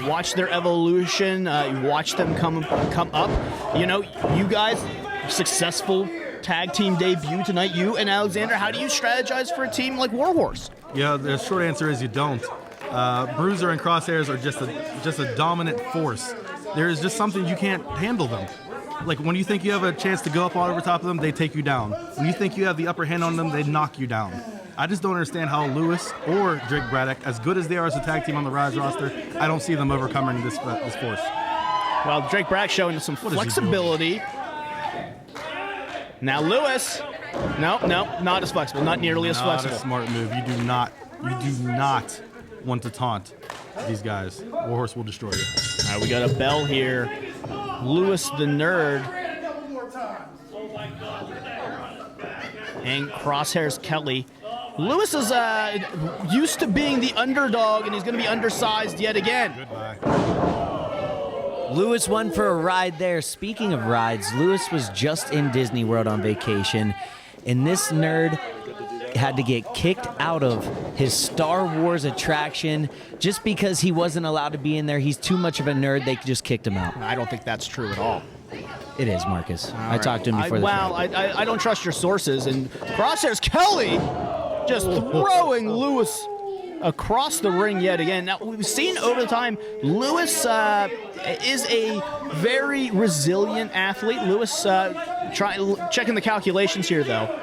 watched their evolution. You watched them come up. You know, you guys, successful tag team debut tonight. You and Alexander, how do you strategize for a team like Warhorse? Yeah, the short answer is you don't. Bruiser and Crosshairs are just a dominant force. There is just something you can't handle them. Like when you think you have a chance to go up all over top of them, they take you down. When you think you have the upper hand on them, they knock you down. I just don't understand how Lewis or Drake Braddock, as good as they are as a tag team on the Ryse roster, I don't see them overcoming this force. Well, Drake Braddock showing some flexibility. Now Lewis, no, not as flexible, not nearly as flexible. Not a smart move. You do not want to taunt these guys. Warhorse will destroy you. All right, we got a bell here. Lewis the Nerd and Crosshairs Kelly. Lewis is used to being the underdog, and he's going to be undersized yet again. Goodbye. Lewis won for a ride there. Speaking of rides, Lewis was just in Disney World on vacation, and this nerd had to get kicked out of his Star Wars attraction just because he wasn't allowed to be in there. He's too much of a nerd. They just kicked him out. I don't think that's true at all. It is, Marcus. I right. talked to him before the Well, I don't trust your sources. And Crosshairs Kelly just throwing Lewis across the ring yet again. Now, we've seen over the time, Lewis is a very resilient athlete. Lewis checking the calculations here, though.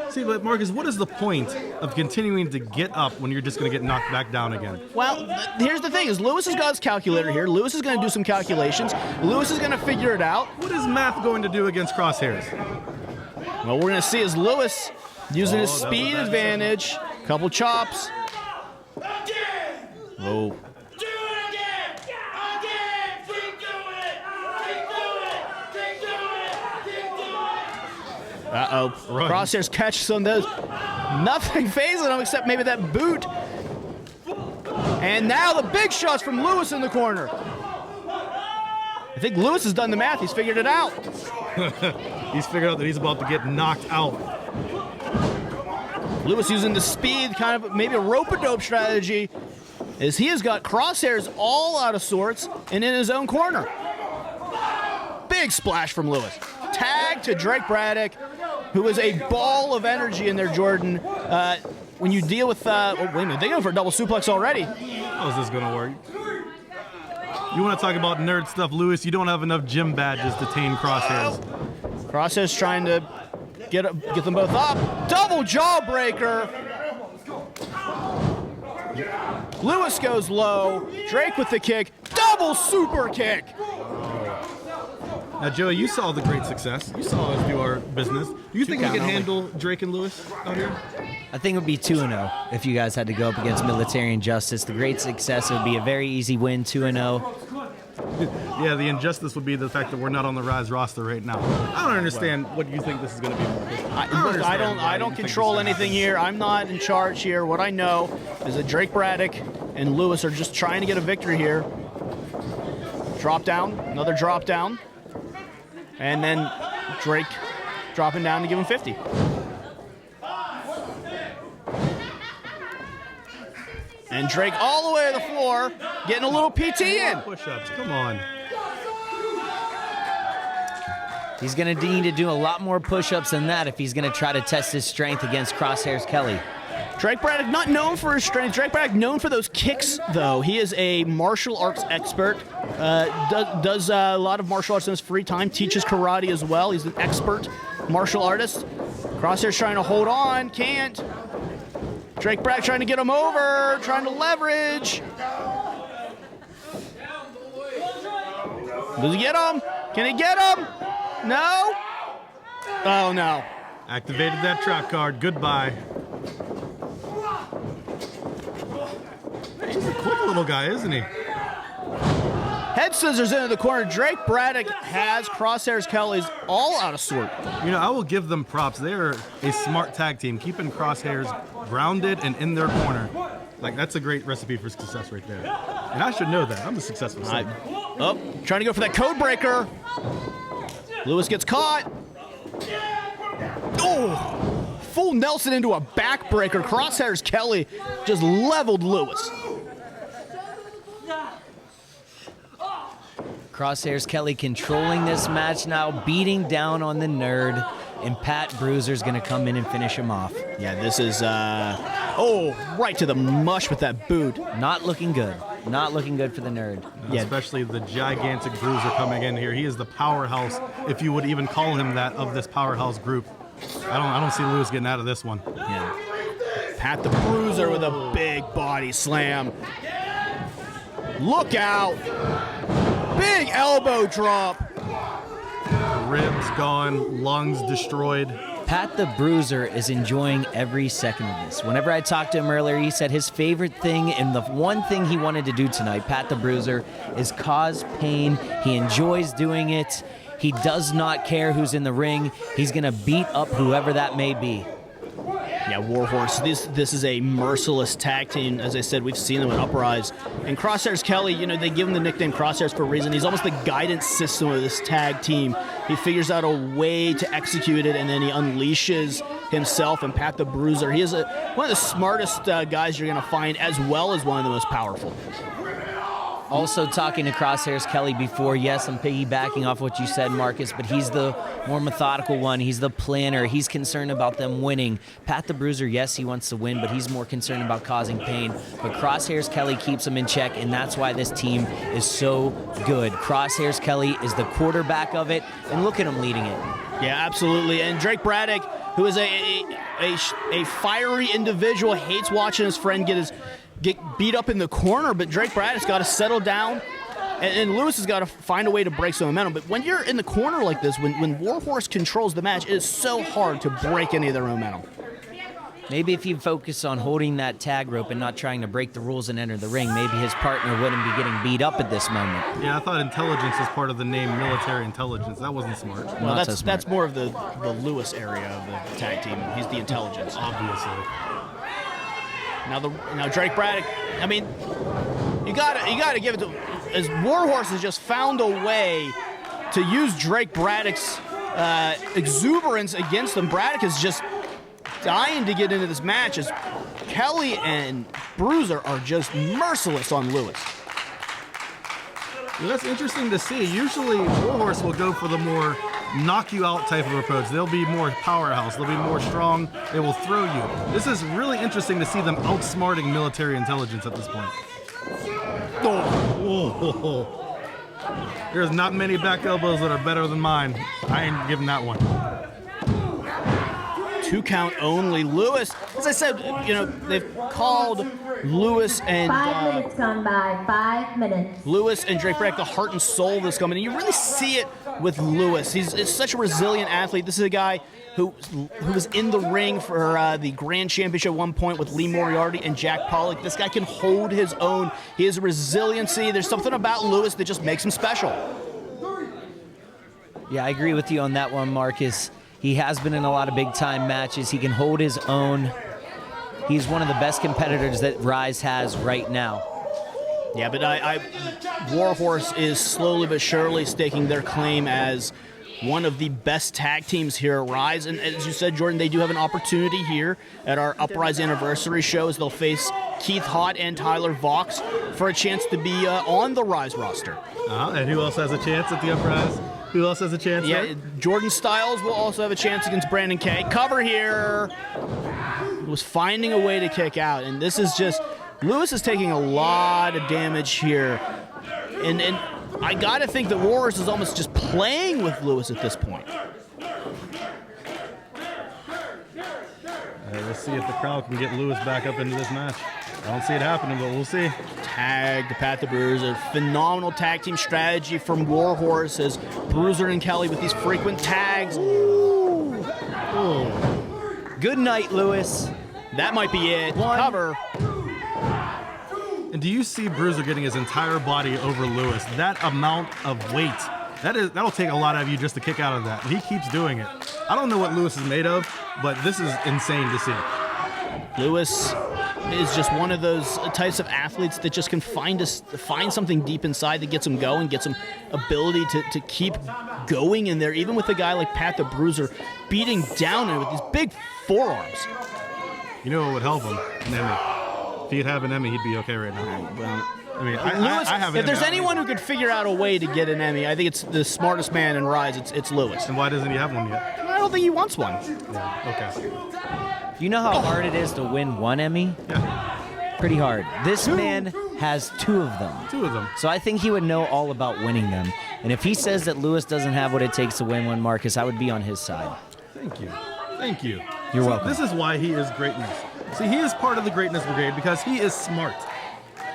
See, but Marcus, what is the point of continuing to get up when you're just going to get knocked back down again? Well, here's the thing: is Lewis has got his calculator here. Lewis is going to do some calculations. Lewis is going to figure it out. What is math going to do against Crosshairs? Well, we're going to see is Lewis using his speed advantage. Couple chops. Oh. Uh-oh. Crosshairs catch some of those. Nothing phasing him except maybe that boot. And now the big shots from Lewis in the corner. I think Lewis has done the math. He's figured it out. He's figured out that he's about to get knocked out. Lewis using the speed, kind of maybe a rope-a-dope strategy, as he has got Crosshairs all out of sorts and in his own corner. Big splash from Lewis. Tag to Drake Braddock, who is a ball of energy in there, Jordan. When you deal with, oh, wait a minute, they go for a double suplex already. How is this going to work? You want to talk about nerd stuff, Lewis? You don't have enough gym badges to tame Crosshairs. Crosshairs trying to get them both up. Double jawbreaker. Lewis goes low. Drake with the kick. Double super kick. Now, Joey, you saw the great success. You saw us do our business. Do you think we can handle Drake and Lewis out here? I think it would be 2-0 if you guys had to go up against Military Injustice. The great success would be a very easy win, 2-0. Yeah, the injustice would be the fact that we're not on the Ryse roster right now. I don't understand what you think this is going to be. I don't control anything here. I'm not in charge here. What I know is that Drake Braddock and Lewis are just trying to get a victory here. Drop down, another drop down. And then Drake dropping down to give him 50. And Drake all the way to the floor, getting a little PT in. Push-ups, come on. He's going to need to do a lot more push-ups than that if he's going to try to test his strength against Crosshairs Kelly. Drake Braddock not known for his strength. Drake Braddock known for those kicks, though. He is a martial arts expert. Does a lot of martial arts in his free time. Teaches karate as well. He's an expert martial artist. Crosshairs trying to hold on. Can't. Drake Braddock trying to get him over. Trying to leverage. Does he get him? Can he get him? No? Oh, no. Activated that trap card. Goodbye. He's a quick little guy, isn't he? Head scissors into the corner. Drake Braddock has Crosshairs Kelly's all out of sort. You know, I will give them props. They're a smart tag team, keeping Crosshairs grounded and in their corner. Like, that's a great recipe for success right there. And I should know that. I'm a successful son. Oh, trying to go for that code breaker. Lewis gets caught. Oh, full Nelson into a backbreaker. Crosshairs Kelly just leveled Lewis. Crosshairs Kelly controlling this match now, beating down on the nerd, and Pat Bruiser's going to come in and finish him off. Yeah, this is, right to the mush with that boot. Not looking good. Not looking good for the nerd. Yeah. Especially the gigantic Bruiser coming in here. He is the powerhouse, if you would even call him that, of this powerhouse group. I don't see Lewis getting out of this one. Yeah. Pat the Bruiser with a big body slam. Look out. Big elbow drop. Ribs gone, lungs destroyed. Pat the Bruiser is enjoying every second of this. Whenever I talked to him earlier, he said his favorite thing and the one thing he wanted to do tonight, Pat the Bruiser, is cause pain. He enjoys doing it. He does not care who's in the ring. He's going to beat up whoever that may be. Yeah, Warhorse, this is a merciless tag team. As I said, we've seen them in Uprise. And Crosshairs Kelly, they give him the nickname Crosshairs for a reason. He's almost the guidance system of this tag team. He figures out a way to execute it, and then he unleashes himself and Pat the Bruiser. He is one of the smartest guys you're going to find, as well as one of the most powerful. Also talking to Crosshairs Kelly before, yes, I'm piggybacking off what you said, Marcus, but he's the more methodical one. He's the planner. He's concerned about them winning. Pat the Bruiser, yes, he wants to win, but he's more concerned about causing pain. But Crosshairs Kelly keeps him in check, and that's why this team is so good. Crosshairs Kelly is the quarterback of it, and look at him leading it. Yeah, absolutely. And Drake Braddock, who is a fiery individual, hates watching his friend get beat up in the corner, but Drake Braddock's got to settle down, and Lewis has got to find a way to break some momentum. But when you're in the corner like this, when Warhorse controls the match, it is so hard to break any of their momentum. Maybe if you focus on holding that tag rope and not trying to break the rules and enter the ring, maybe his partner wouldn't be getting beat up at this moment. Yeah, I thought intelligence was part of the name military intelligence. That wasn't smart. Well, that's more of the Lewis area of the tag team. He's the intelligence. Obviously. Now Drake Braddock, I mean, you gotta give it to him. As Warhorse has just found a way to use Drake Braddock's exuberance against him. Braddock is just dying to get into this match as Kelly and Bruiser are just merciless on Lewis. Well, that's interesting to see. Usually Warhorse will go for the more knock you out type of approach. They'll be more powerhouse. They'll be more strong. They will throw you. This is really interesting to see them outsmarting military intelligence at this point. Oh. There's not many back elbows that are better than mine. I ain't giving that one. 2 count only. Lewis, as I said, they've called Lewis and 5 minutes gone by. 5 minutes. Lewis and Drake Braddock, the heart and soul of this company. You really see it with Lewis. He's such a resilient athlete. This is a guy who was in the ring for the Grand Championship at one point with Lee Moriarty and Jack Pollock. This guy can hold his own. He has resiliency. There's something about Lewis that just makes him special. Yeah, I agree with you on that one, Marcus. He has been in a lot of big-time matches. He can hold his own. He's one of the best competitors that Ryse has right now. Yeah, but Warhorse is slowly but surely staking their claim as one of the best tag teams here at Ryse. And as you said, Jordan, they do have an opportunity here at our Uprise Anniversary show as they'll face Keith Hott and Tyler Vox for a chance to be on the Ryse roster. And who else has a chance at the Uprise? Who else has a chance? Yeah, there? Jordan Styles will also have a chance against Brandon Kay. Cover here. Was finding a way to kick out, and this is just Lewis is taking a lot of damage here, and I gotta think that Warhorse is almost just playing with Lewis at this point. Let's see if the crowd can get Lewis back up into this match. I don't see it happening, but we'll see. Tag to Pat the Bruiser. Phenomenal tag team strategy from Warhorse as Bruiser and Kelly with these frequent tags. Ooh. Good night, Lewis. That might be it. Cover. And do you see Bruiser getting his entire body over Lewis? That amount of weight. That'll take a lot out of you just to kick out of that. And he keeps doing it. I don't know what Lewis is made of, but this is insane to see. Lewis is just one of those types of athletes that just can find something deep inside that gets him going, gets him ability to keep going in there, even with a guy like Pat the Bruiser beating down him with these big forearms. You know what would help him? An Emmy. If he'd have an Emmy, he'd be okay right now. Well, I mean, Lewis, I haven't. if there's anyone who could figure out a way to get an Emmy, I think it's the smartest man in Ryse. It's Lewis. And why doesn't he have one yet? I don't think he wants one. Yeah, okay. You know how hard it is to win one Emmy? Yeah, Pretty hard. This man has 2 of them. 2 of them. So I think he would know all about winning them. And if he says that Lewis doesn't have what it takes to win one, Marcus, I would be on his side. Thank you. Thank you. You're See, welcome. This is why he is greatness. See, he is part of the greatness brigade because he is smart.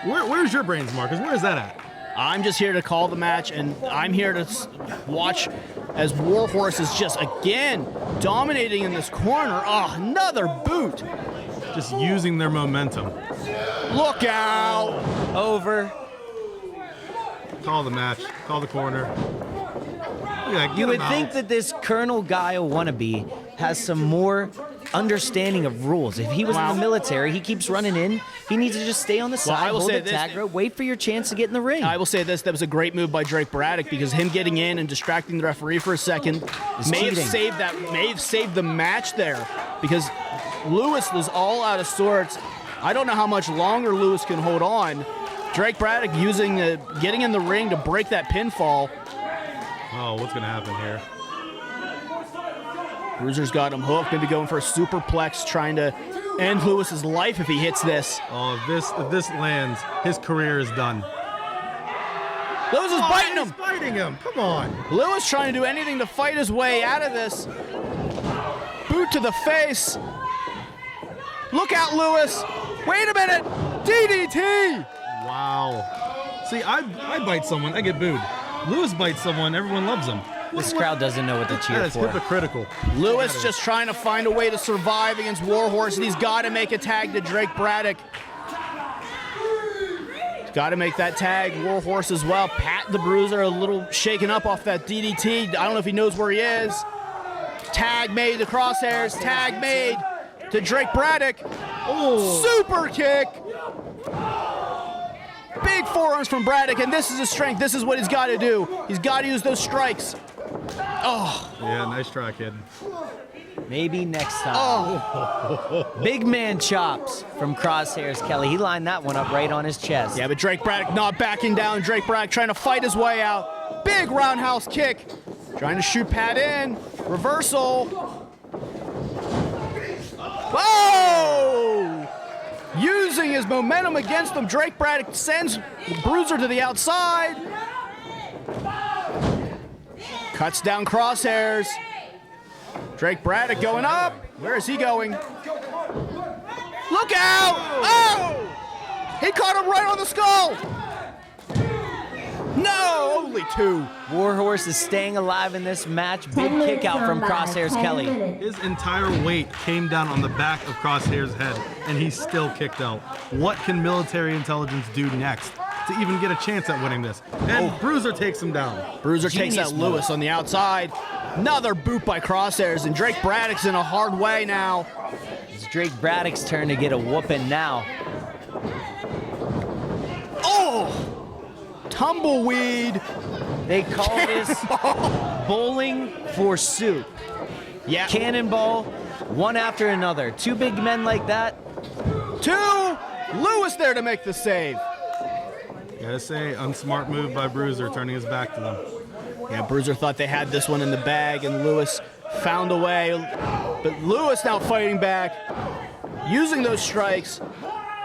Where's your brains, Marcus? Where is that at? I'm just here to call the match, and I'm here to watch as Warhorse is just, again, dominating in this corner. Oh, another boot. Just using their momentum. Look out. Over. Call the match. Call the corner. Look at that, get You him would out. think that this Colonel Guile wannabe has some more understanding of rules. If he was in the military, he keeps running in. He needs to just stay on the side, I will hold say the this- tag rope, wait for your chance to get in the ring. I will say this, that was a great move by Drake Braddock because him getting in and distracting the referee for a second may have saved the match there because Lewis was all out of sorts. I don't know how much longer Lewis can hold on. Drake Braddock getting in the ring to break that pinfall. Oh, what's going to happen here? Bruiser's got him hooked, maybe going for a superplex, trying to end Lewis's life if he hits this. Oh, if this lands, his career is done. Lewis is biting him. He's biting him. Come on. Lewis trying to do anything to fight his way out of this. Boot to the face. Look out, Lewis. Wait a minute. DDT. Wow. See, I bite someone, I get booed. Lewis bites someone, everyone loves him. This crowd doesn't know what to cheer That is for. hypocritical. Lewis just trying to find a way to survive against Warhorse, and he's got to make a tag to Drake Braddock. He's got to make that tag. Warhorse as well. Pat the Bruiser a little shaken up off that DDT. I don't know if he knows where he is. Tag made to Crosshairs. Tag made to Drake Braddock. Oh, Super kick. Big forearms from Braddock, and this is his strength. This is what he's got to do. He's got to use those strikes. Oh. yeah, nice try, kid. Maybe next time. Oh. Big man chops from Crosshairs Kelly. He lined that one up right on his chest. Yeah, but Drake Braddock not backing down. Drake Braddock trying to fight his way out. Big roundhouse kick. Trying to shoot Pat in. Reversal. Whoa! Using his momentum against him, Drake Braddock sends Bruiser to the outside. Cuts down Crosshairs. Drake Braddock going up. Where is he going? Look out! Oh! He caught him right on the skull. No, only 2. Warhorse is staying alive in this match. Big 10 minutes kick out from gone by, Crosshairs 10 Kelly. minutes. His entire weight came down on the back of Crosshair's head, and he still kicked out. What can military intelligence do next to even get a chance at winning this? And Bruiser takes him down. Bruiser takes Genius out Lewis on the outside. Another boot by Crosshairs, and Drake Braddock's in a hard way now. It's Drake Braddock's turn to get a whooping now. Oh! Tumbleweed. They call this bowling for soup. Yeah. Cannonball, one after another. 2 big men like that. 2. Lewis there to make the save. Gotta say, unsmart move by Bruiser, turning his back to them. Yeah, Bruiser thought they had this one in the bag, and Lewis found a way. But Lewis now fighting back, using those strikes.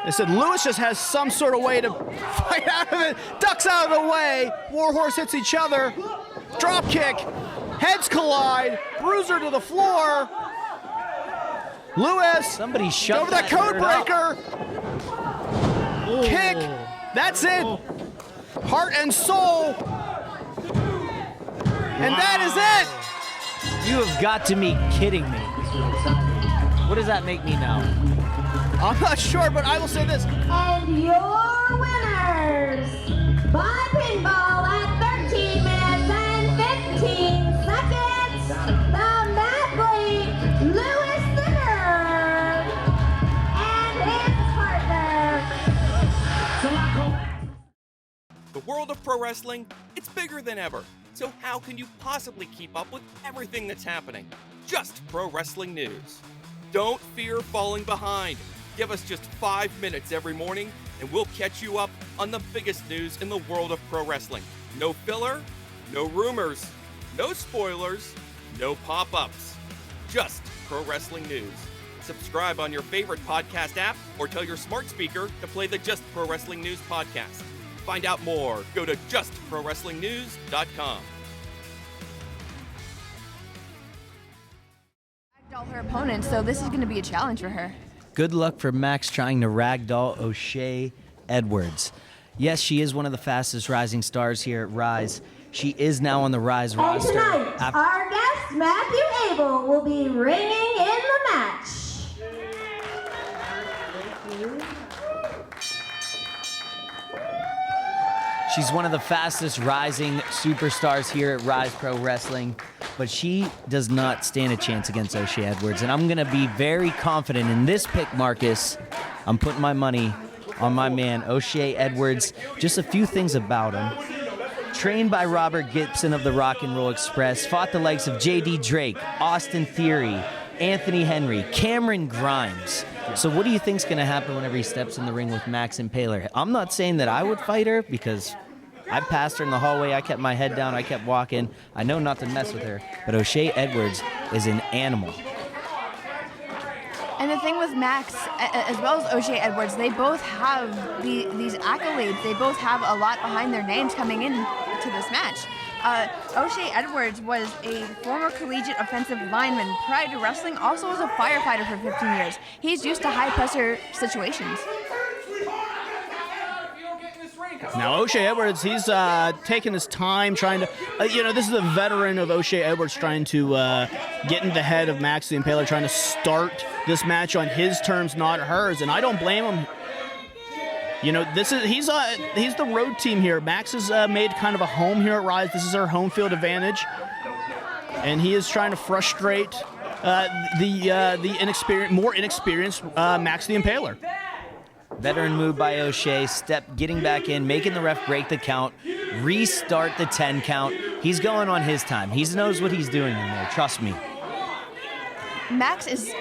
They said Lewis just has some sort of way to fight out of it. Ducks out of the way. Warhorse hits each other. Drop kick. Heads collide. Bruiser to the floor. Lewis. Somebody shut over that code breaker. Kick. That's it. Heart and soul. And that is it. You have got to be kidding me. What does that make me now? I'm not sure, but I will say this. And your winners by pinball at 13 minutes and 15 seconds, the Madly Lewis the Nerd and his partner. The world of pro wrestling, it's bigger than ever. So how can you possibly keep up with everything that's happening? Just pro wrestling news. Don't fear falling behind. Give us just 5 minutes every morning, and we'll catch you up on the biggest news in the world of pro wrestling. No filler, no rumors, no spoilers, no pop-ups. Just pro wrestling news. Subscribe on your favorite podcast app or tell your smart speaker to play the Just Pro Wrestling News podcast. Find out more. Go to justprowrestlingnews.com. All her opponents, so this is going to be a challenge for her. Good luck for Max trying to ragdoll O'Shea Edwards. Yes, she is one of the fastest rising stars here at Ryse. She is now on the Ryse And roster. tonight, our guest, Matthew Abel, will be ringing in the match. She's one of the fastest rising superstars here at Ryse Pro Wrestling, but she does not stand a chance against O'Shea Edwards. And I'm going to be very confident in this pick, Marcus. I'm putting my money on my man, O'Shea Edwards. Just a few things about him. Trained by Robert Gibson of the Rock and Roll Express, fought the likes of J.D. Drake, Austin Theory, Anthony Henry, Cameron Grimes. So what do you think's going to happen whenever he steps in the ring with Max Impaler? I'm not saying that I would fight her because I passed her in the hallway. I kept my head down. I kept walking. I know not to mess with her. But O'Shea Edwards is an animal. And the thing with Max, as well as O'Shea Edwards, they both have these accolades. They both have a lot behind their names coming into this match. O'Shea Edwards was a former collegiate offensive lineman prior to wrestling, also was a firefighter for 15 years. He's used to high-pressure situations. Now, O'Shea Edwards, he's taking his time trying to, this is a veteran of O'Shea Edwards trying to get into the head of Max the Impaler, trying to start this match on his terms, not hers, and I don't blame him. He's the road team here. Max has made kind of a home here at Ryse. This is her home field advantage, and he is trying to frustrate the more inexperienced Max the Impaler. Veteran move by O'Shea, getting back in, making the ref break the count, restart the 10 count. He's going on his time. He knows what he's doing in there, trust me. Max is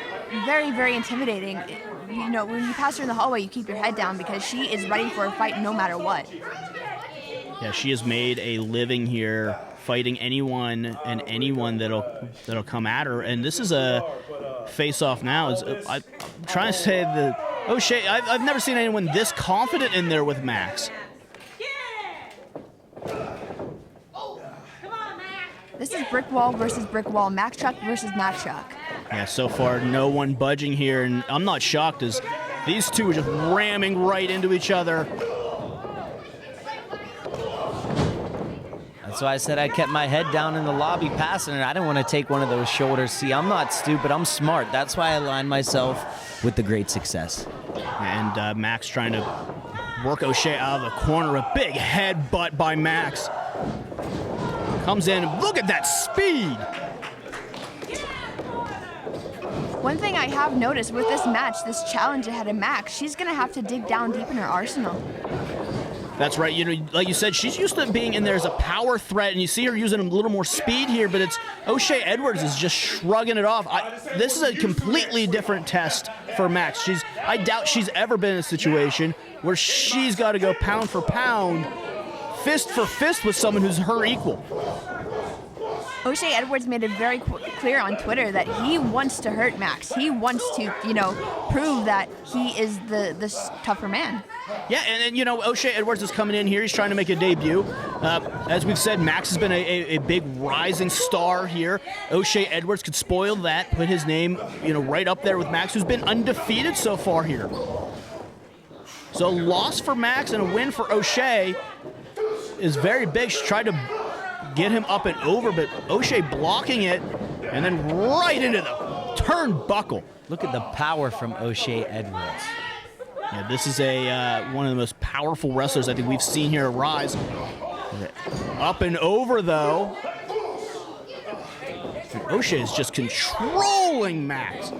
very, very intimidating. When you pass her in the hallway, you keep your head down because she is ready for a fight no matter what. Yeah, she has made a living here fighting anyone and anyone that'll come at her. And this is a face-off now. I'm trying to say that O'Shea, I've never seen anyone this confident in there with Max. This is brick wall versus brick wall, Max Truck versus Max Truck. Yeah, so far no one budging here, and I'm not shocked as these two are just ramming right into each other. That's why I said I kept my head down in the lobby passing her. I didn't want to take one of those shoulders. See, I'm not stupid, I'm smart. That's why I aligned myself with the great success. And Max trying to work O'Shea out of the corner. A big headbutt by Max. Comes in, and look at that speed! One thing I have noticed with this match, this challenge ahead of Max, she's going to have to dig down deep in her arsenal. That's right. Like you said, she's used to being in there as a power threat, and you see her using a little more speed here, but it's O'Shea Edwards is just shrugging it off. This is a completely different test for Max. I doubt she's ever been in a situation where she's got to go pound for pound, fist for fist with someone who's her equal. O'Shea Edwards made it very clear on Twitter that he wants to hurt Max. He wants to, prove that he is the tougher man. Yeah, and O'Shea Edwards is coming in here. He's trying to make a debut. As we've said, Max has been a big rising star here. O'Shea Edwards could spoil that, put his name, right up there with Max, who's been undefeated so far here. So a loss for Max and a win for O'Shea is very big. She tried to get him up and over, but O'Shea blocking it, and then right into the turnbuckle. Look at the power from O'Shea Edwards. Yeah, this is one of the most powerful wrestlers I think we've seen here at Ryse. Up and over, though. And O'Shea is just controlling Max.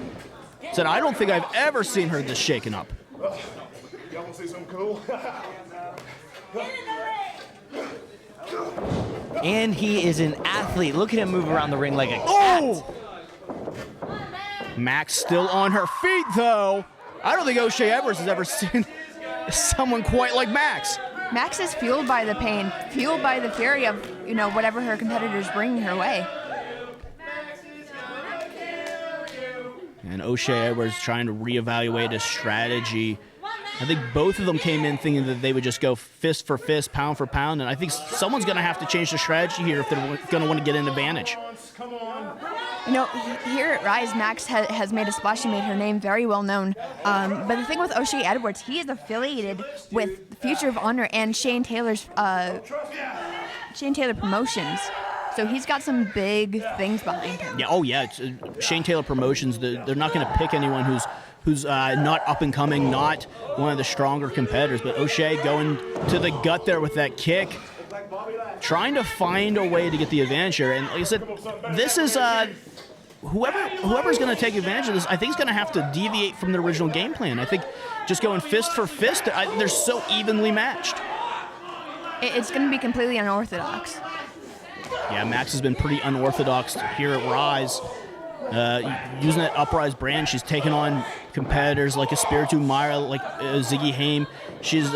Said, I don't think I've ever seen her this shaken up. Y'all want to see something cool? And he is an athlete. Look at him move around the ring like a cat. Oh! Max still on her feet, though. I don't think O'Shea Edwards has ever seen someone quite like Max. Max is fueled by the pain, fueled by the fury of, whatever her competitors bring her way. And O'Shea Edwards trying to reevaluate his strategy. I think both of them came in thinking that they would just go fist for fist, pound for pound, and I think someone's going to have to change the strategy here if they're going to want to get an advantage. Here at Ryse, Max has made a splash and made her name very well known. But the thing with O'Shea Edwards, he is affiliated with Future of Honor and Shane Taylor Promotions. So he's got some big things behind him. Yeah. Oh, yeah. It's, Shane Taylor Promotions. They're not going to pick anyone who's not up and coming, not one of the stronger competitors. But O'Shea going to the gut there with that kick, trying to find a way to get the advantage here. And like I said, this is whoever's going to take advantage of this, I think is going to have to deviate from the original game plan. I think just going fist for fist, they're so evenly matched. It's going to be completely unorthodox. Yeah, Max has been pretty unorthodox here at Ryse. Using that Uprise brand, she's taken on competitors like Espiritu Myra, like Ziggy Haim. She's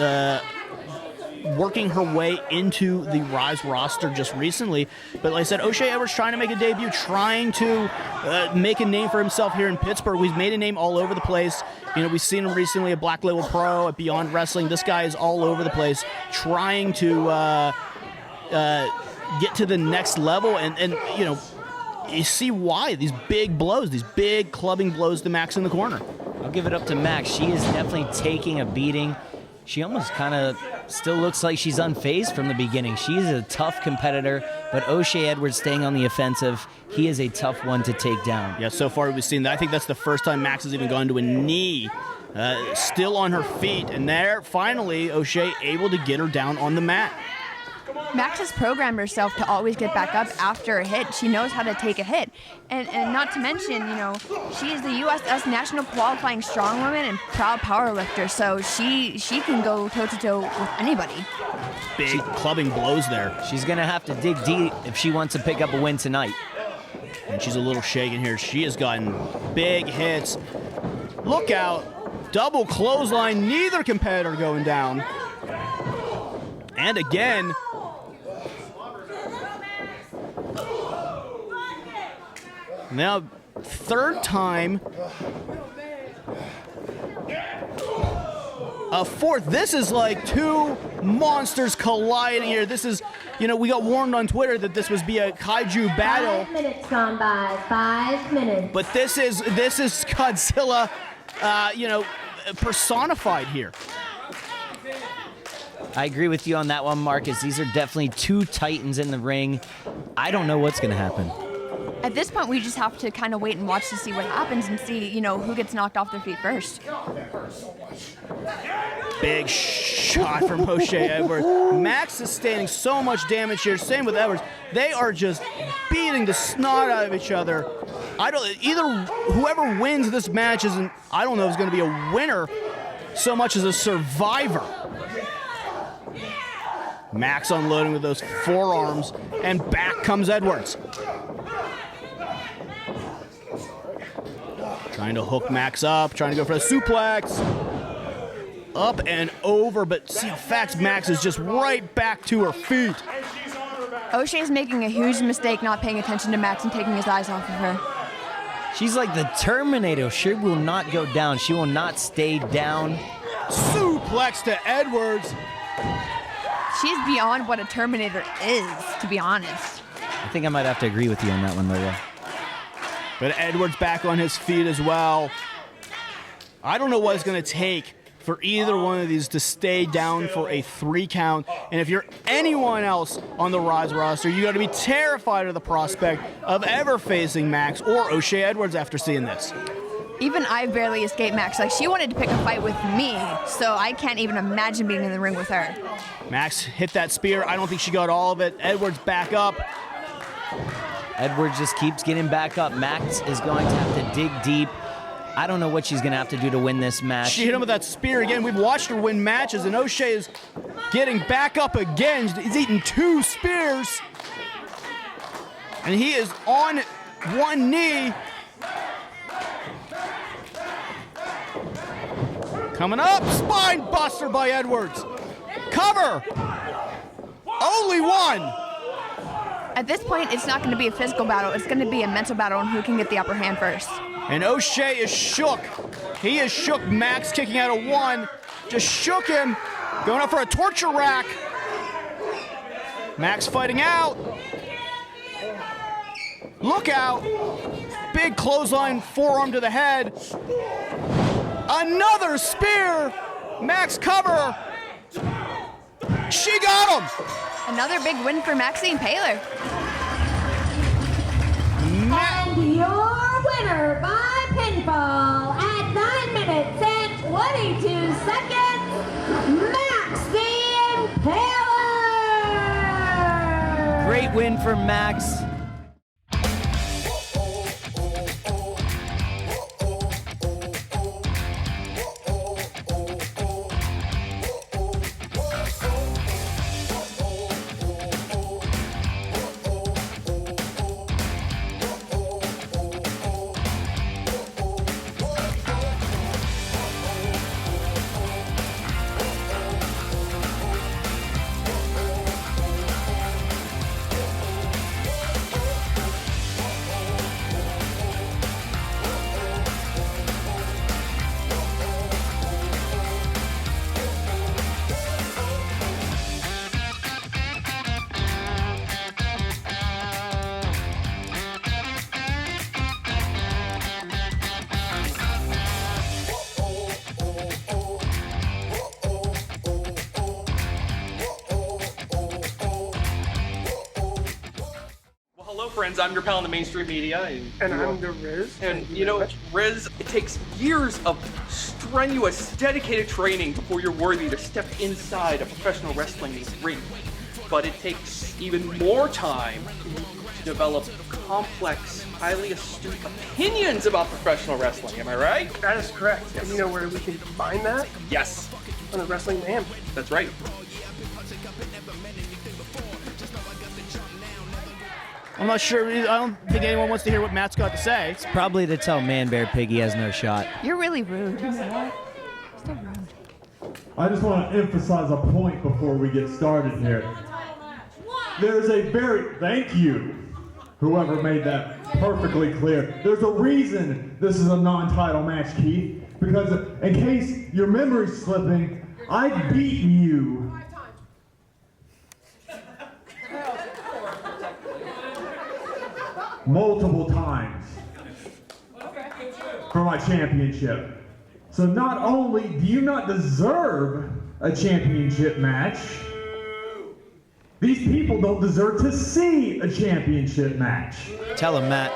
working her way into the Ryse roster just recently. But like I said, O'Shea Edwards trying to make a debut, trying to make a name for himself here in Pittsburgh. He's made a name all over the place. We've seen him recently at Black Label Pro, at Beyond Wrestling. This guy is all over the place, trying to get to the next level. And you see why. These big blows, these big clubbing blows to Max in the corner. I'll give it up to Max. She is definitely taking a beating. She almost kind of still looks like she's unfazed from the beginning. She's a tough competitor, but O'Shea Edwards staying on the offensive. He is a tough one to take down. Yeah, so far we've seen that. I think that's the first time Max has even gone to a knee. Still on her feet, and there, finally, O'Shea able to get her down on the mat. Max has programmed herself to always get back up after a hit. She knows how to take a hit. And not to mention, she is the USS National Qualifying Strongwoman and proud powerlifter, so she can go toe-to-toe with anybody. Big clubbing blows there. She's going to have to dig deep if she wants to pick up a win tonight. And she's a little shaken here. She has gotten big hits. Look out. Double clothesline. Neither competitor going down. And again... Now, third time. A fourth. This is like two monsters colliding here. This is, we got warned on Twitter that this was be a kaiju battle. 5 minutes gone by. 5 minutes. But this is Godzilla, personified here. I agree with you on that one, Marcus. These are definitely two titans in the ring. I don't know what's going to happen. At this point, we just have to kind of wait and watch to see what happens and see, who gets knocked off their feet first. Big shot from O'Shea Edwards. Max sustaining so much damage here. Same with Edwards. They are just beating the snot out of each other. Whoever wins this match I don't know if it's going to be a winner so much as a survivor. Max unloading with those forearms, and back comes Edwards. Trying to hook Max up, trying to go for a suplex. Up and over, but see how fast Max is just right back to her feet. O'Shea's making a huge mistake not paying attention to Max and taking his eyes off of her. She's like the Terminator. She will not go down. She will not stay down. Suplex to Edwards. She's beyond what a Terminator is, to be honest. I think I might have to agree with you on that one, Maria. But Edwards back on his feet as well. I don't know what it's going to take for either one of these to stay down for a 3 count. And if you're anyone else on the Ryse roster, you got to be terrified of the prospect of ever facing Max or O'Shea Edwards after seeing this. Even I barely escaped Max. Like, she wanted to pick a fight with me, so I can't even imagine being in the ring with her. Max hit that spear. I don't think she got all of it. Edwards back up. Edwards just keeps getting back up. Max is going to have to dig deep. I don't know what she's going to have to do to win this match. She hit him with that spear again. We've watched her win matches, and O'Shea is getting back up again. He's eaten 2 spears. And he is on one knee. Coming up, spine buster by Edwards. Cover. Only one. At this point, it's not going to be a physical battle. It's going to be a mental battle on who can get the upper hand first. And O'Shea is shook. He is shook. Max kicking out of one. Just shook him. Going up for a torture rack. Max fighting out. Look out. Big clothesline forearm to the head. Another spear. Max cover. She got him. Another big win for Maxine Impaler. And your winner by pinfall at 9 minutes and 22 seconds, Maxine Impaler! Great win for Max. Friends, I'm your pal in the mainstream media. And I'm the Ryse. And you know, Ryse, it takes years of strenuous, dedicated training before you're worthy to step inside a professional wrestling ring. But it takes even more time to develop complex, highly astute opinions about professional wrestling. Am I right? That is correct. And you know where we can combine that? Yes. On the Wrestling Man. That's right. I'm not sure. I don't think anyone wants to hear what Matt's got to say. It's probably to tell Man Bear Pig he has no shot. You're really rude. You know that? So rude. I just want to emphasize a point before we get started here. There's a thank you, whoever made that perfectly clear. There's a reason this is a non-title match, Keith, because in case your memory's slipping, I've beaten you multiple times for my championship. So not only do you not deserve a championship match, these people don't deserve to see a championship match. Tell him, Matt.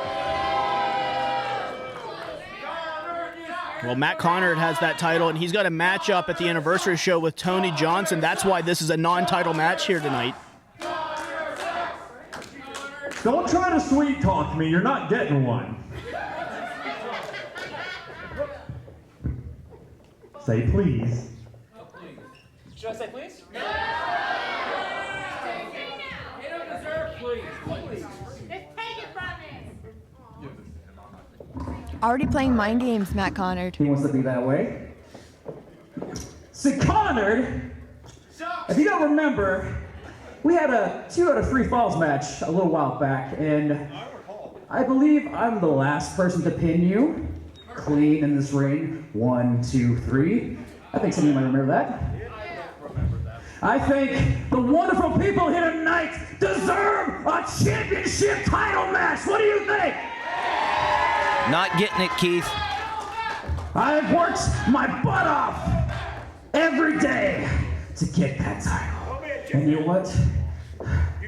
Well, Matt Conard has that title, and he's got a matchup at the anniversary show with Tony Johnson. That's why this is a non-title match here tonight. Don't try to sweet talk me, you're not getting one. Say please. Should I say please? You don't deserve please. Just take it from me. Already playing mind games, Matt Conard. He wants to be that way. See, Connard, if you don't remember, we had a 2 out of 3 falls match a little while back, and I believe I'm the last person to pin you clean in this ring. 1, 2, 3. I think some of you might remember that. I think the wonderful people here tonight deserve a championship title match. What do you think? Not getting it, Keith. I've worked my butt off every day to get that title. And you know what?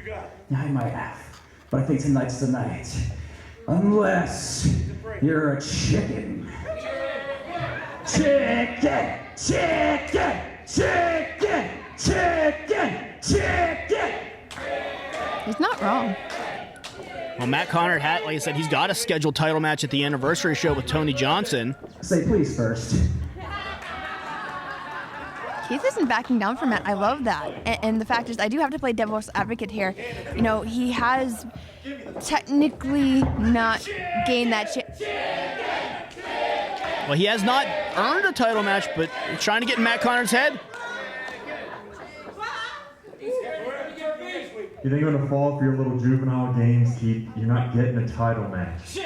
Yeah, I might have. But I think tonight's the night. Unless you're a chicken. Chicken! Chicken! Chicken! Chicken! Chicken! He's not wrong. Well, Matt Conard had, like I said, he's got a scheduled title match at the anniversary show with Tony Johnson. Say please first. Keith isn't backing down from it. I love that. And the fact is, I do have to play devil's advocate here. You know, he has technically not gained that Well, he has not earned a title match, but trying to get in Matt Conard's head. You think you're going to fall for your little juvenile games, Keith? You're not getting a title match.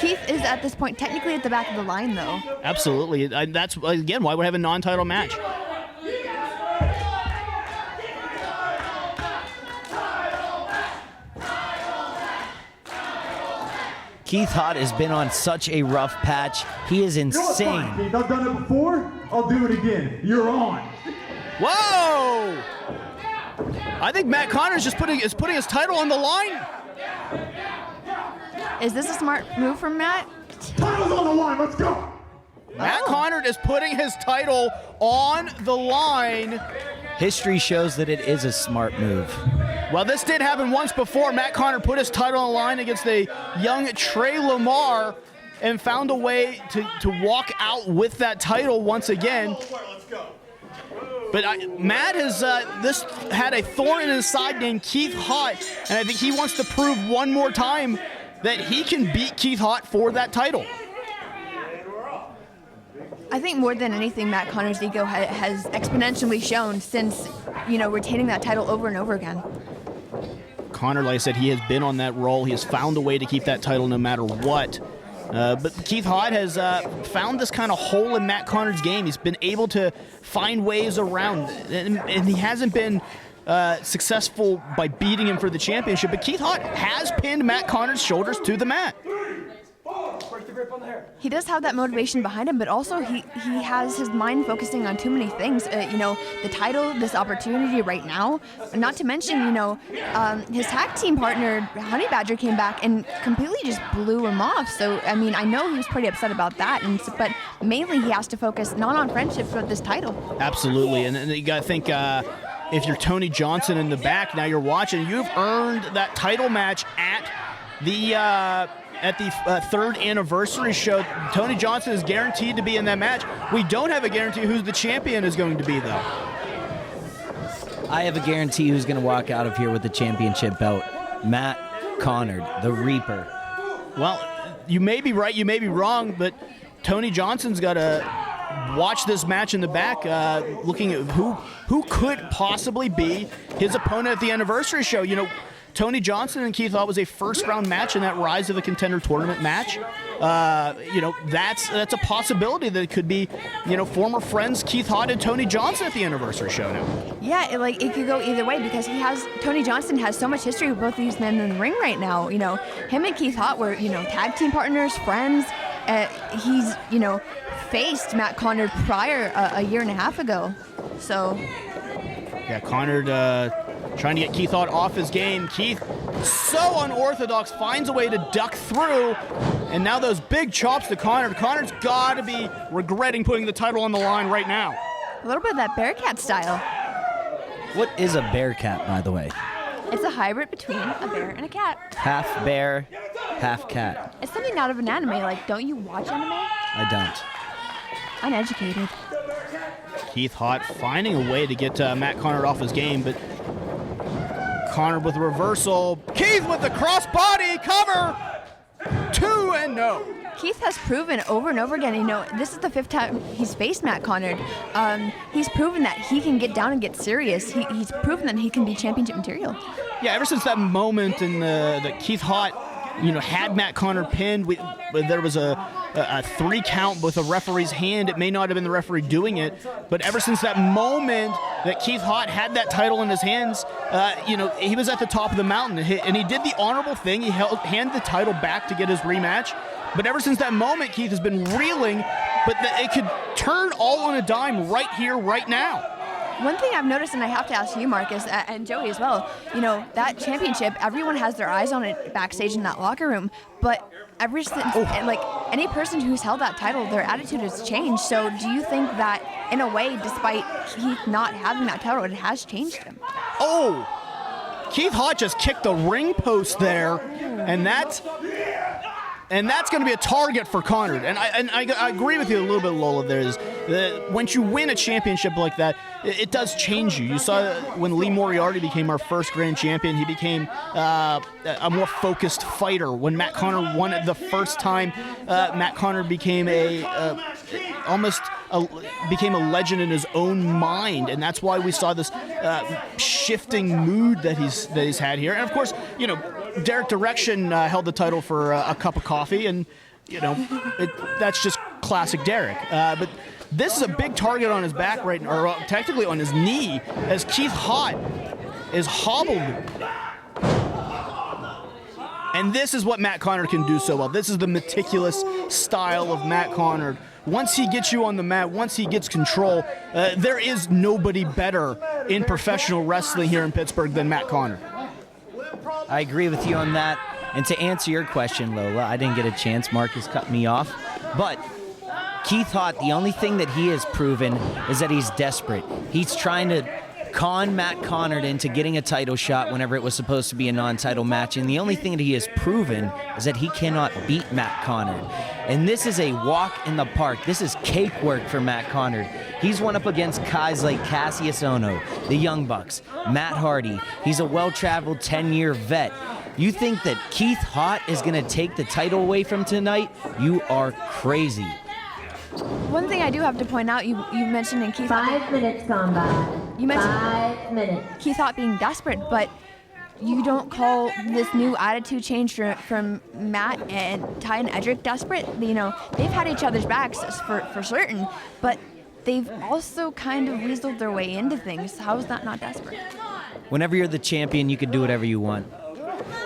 Keith is at this point technically at the back of the line, though. Absolutely. That's, again, why we have a non-title match. Keith Hott has been on such a rough patch. He is insane. Keith, I've done it before. I'll do it again. You're on. Whoa! I think Matt Conard is putting his title on the line. Is this a smart move from Matt? Title's on the line. Let's go. Matt Conard is putting his title on the line. History shows that it is a smart move. Well, this did happen once before. Matt Conard put his title on the line against the young Trey Lamar and found a way to walk out with that title once again. But Matt has this had a thorn in his side named Keith Hott, and I think he wants to prove one more time that he can beat Keith Hott for that title. I think more than anything, Matt Conard's ego has exponentially shown since, retaining that title over and over again. Conard, like I said, he has been on that roll. He has found a way to keep that title no matter what. But Keith Hott has found this kind of hole in Matt Conard's game. He's been able to find ways around, and he hasn't been successful by beating him for the championship. But Keith Hott has pinned Matt Conard's shoulders to the mat. He does have that motivation behind him, but also he has his mind focusing on too many things. The title, this opportunity right now, not to mention, his tag team partner, Honey Badger, came back and completely just blew him off. So, I know he was pretty upset about that, but mainly he has to focus not on friendships, but this title. Absolutely, and you got to think, if you're Tony Johnson in the back, now you're watching, you've earned that title match at the third anniversary show. Tony Johnson is guaranteed to be in that match. We don't have a guarantee who the champion is going to be, though. I have a guarantee who's going to walk out of here with the championship belt. Matt Conard, the Reaper. Well, you may be right, you may be wrong, but Tony Johnson's got to watch this match in the back, looking at who could possibly be his opponent at the anniversary show. Tony Johnson and Keith Hott was a first-round match in that Rise of the Contender tournament match. That's a possibility that it could be, former friends Keith Hott and Tony Johnson at the anniversary show now. Yeah, it could go either way because Tony Johnson has so much history with both these men in the ring right now. Him and Keith Hott were, tag team partners, friends. He's, faced Matt Conard prior a year and a half ago. So. Yeah, Conard trying to get Keith Hott off his game. Keith, so unorthodox, finds a way to duck through, and now those big chops to Conard. Conard's got to be regretting putting the title on the line right now. A little bit of that Bearcat style. What is a Bearcat, by the way? It's a hybrid between a bear and a cat. Half bear, half cat. It's something out of an anime. Don't you watch anime? I don't. Uneducated. Keith Hott finding a way to get Matt Conard off his game, but Conard with a reversal. Keith with the crossbody cover. 2-0. Keith has proven over and over again, this is the 5th time he's faced Matt Conard. He's proven that he can get down and get serious. He's proven that he can be championship material. Yeah, ever since that moment in that Keith Hott, had Matt Conard pinned, there was a 3 count with a referee's hand. It may not have been the referee doing it, but ever since that moment that Keith Hott had that title in his hands, he was at the top of the mountain, and he did the honorable thing. He handed the title back to get his rematch. But ever since that moment, Keith has been reeling, but it could turn all on a dime right here, right now. One thing I've noticed, and I have to ask you, Marcus, and Joey as well, that championship, everyone has their eyes on it backstage in that locker room, but ever since, any person who's held that title, their attitude has changed. So do you think that, in a way, despite Keith not having that title, it has changed him? Oh! Keith Hott just kicked the ring post there, and that's... And that's going to be a target for Conard. And I agree with you a little bit, Lola. There's once you win a championship like that, it does change you. You saw when Lee Moriarty became our first grand champion, he became a more focused fighter. When Matt Conard won it the first time, Matt Conard became became a legend in his own mind, and that's why we saw this shifting mood that he's had here. And of course, you know, Derek Direction held the title for a cup of coffee, and you know, that's just classic Derek. But this is a big target on his back right now, or technically on his knee, as Keith Hott is hobbled. And this is what Matt Conard can do so well. This is the meticulous style of Matt Conard. Once he gets you on the mat, once he gets control, there is nobody better in professional wrestling here in Pittsburgh than Matt Conard. I agree with you on that. And to answer your question, Lola, I didn't get a chance. Marcus cut me off. But Keith Hott, the only thing that he has proven is that he's desperate. He's trying to con Matt Conard into getting a title shot whenever it was supposed to be a non-title match. And the only thing that he has proven is that he cannot beat Matt Conard. And this is a walk in the park. This is cake work for Matt Conard. He's won up against guys like Cassius Ohno, the Young Bucks, Matt Hardy. He's a well-traveled 10-year vet. You think that Keith Hott is going to take the title away from tonight? You are crazy. One thing I do have to point out, you mentioned in Keith Hott. 5 minutes gone by. You mentioned 5 minutes. Keith Hott being desperate, but you don't call this new attitude change from Matt and Ty and Edric desperate. You know, they've had each other's backs for certain, but they've also kind of weaseled their way into things. How is that not desperate? Whenever you're the champion, you can do whatever you want.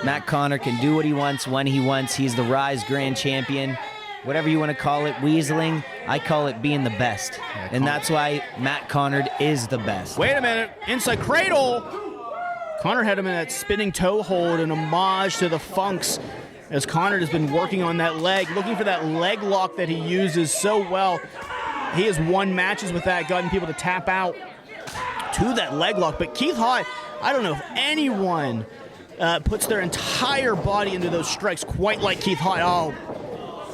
Matt Conard can do what he wants when he wants. He's the Ryse Grand Champion. Whatever you want to call it, weaseling, I call it being the best. And that's why Matt Conard is the best. Wait a minute. Inside cradle. Conard had him in that spinning toe hold, an homage to the Funks, as Conard has been working on that leg, looking for that leg lock that he uses so well. He has won matches with that, gotten people to tap out to that leg lock. But Keith Hott, I don't know if anyone puts their entire body into those strikes quite like Keith Hott. Oh,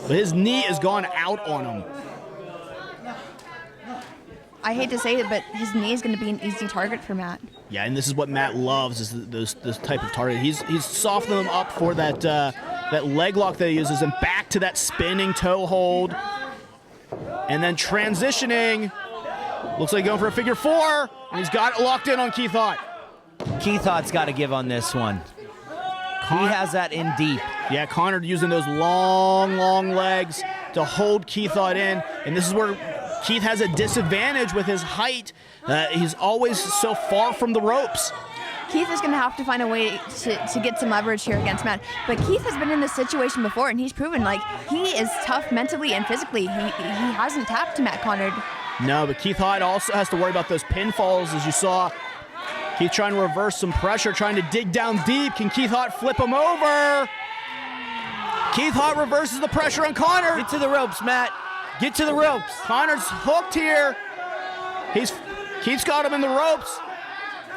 but his knee has gone out on him. I hate to say it, but his knee is going to be an easy target for Matt. Yeah, and this is what Matt loves, is this type of target. He's softening him up for that leg lock that he uses, and back to that spinning toe hold. And then transitioning. Looks like going for a figure four, and he's got it locked in on Keith Hott. Keith Hott's got to give on this one. He has that in deep. Yeah, Conard using those long legs to hold Keith Hott in, and this is where Keith has a disadvantage with his height. He's always so far from the ropes. Keith is going to have to find a way to get some leverage here against Matt. But Keith has been in this situation before, and he's proven like he is tough mentally and physically. He hasn't tapped Matt Conard. No, but Keith Hott also has to worry about those pinfalls, as you saw. Keith trying to reverse some pressure, trying to dig down deep. Can Keith Hott flip him over? Keith Hott reverses the pressure on Conard. Get to the ropes, Matt. Get to the ropes. Conard's hooked here. Keith's got him in the ropes.